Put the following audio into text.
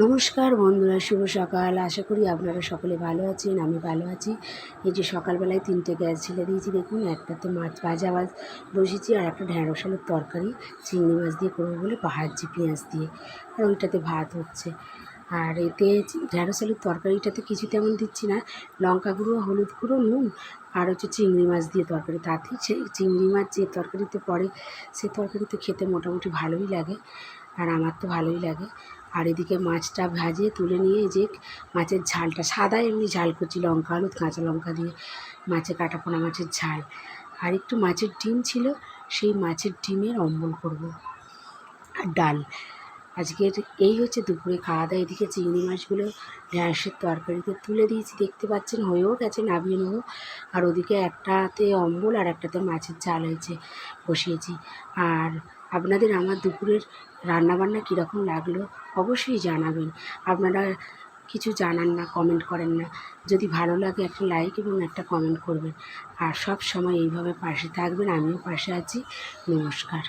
নমস্কার বন্ধুরা, শুভ সকাল। আশা করি আপনারা সকলে ভালো আছেন। আমি ভালো আছি। এই যে সকালবেলায় 3টে গ্যাস ঢেলে দিয়েছি, দেখুন। একটাতে মাছ ভাজা বসিয়েছি, আর একটা ঢ্যাঁড়স আলুর তরকারি চিংড়ি মাছ দিয়ে করবো বলে ভাজছি পেঁয়াজ দিয়ে, আর ওইটাতে ভাত হচ্ছে। আর এতে ঢ্যাঁড়স আলুর তরকারিটাতে কিছু তেমন দিচ্ছি না, লঙ্কা গুঁড়ো, হলুদ গুঁড়ো, নুন, আর হচ্ছে চিংড়ি মাছ দিয়ে তরকারি। তাতেই সেই চিংড়ি মাছ যে তরকারিতে পড়ে সে তরকারিতে খেতে মোটামুটি ভালোই লাগে, আর আমার তো ভালোই লাগে। আর এদিকে মাছটা ভাজিয়ে তুলে নিয়ে যে মাছের ঝালটা সাদা এমনি ঝাল করছি, লঙ্কা হলুদ কাঁচা লঙ্কা দিয়ে মাছে কাটা পোনা মাছের ঝাল। আর একটু মাছের ডিম ছিল, সেই মাছের ডিমের অম্বল করব। আর ডাল। আজকের এই হচ্ছে দুপুরে খাওয়া দাওয়া। এদিকে চিংড়ি মাছগুলো ঢ্যাঁড়সের তরকারিতে তুলে দিয়েছি, দেখতে পাচ্ছেন, হয়েও গেছে, নামিয়ে নেবো। আর ওদিকে একটাতে অম্বল আর একটাতে মাছের ঝাল হয়েছে, বসিয়েছি। আর আপনাদের আমার দুপুরের রান্নাবান্না কীরকম লাগলো অবশ্যই জানাবেন। আপনারা কিছু জানান না, কমেন্ট করেন না। যদি ভালো লাগে একটা লাইক এবং একটা কমেন্ট করবেন। আর সব সময় এইভাবে পাশে থাকবেন, আমিও পাশে আছি। নমস্কার।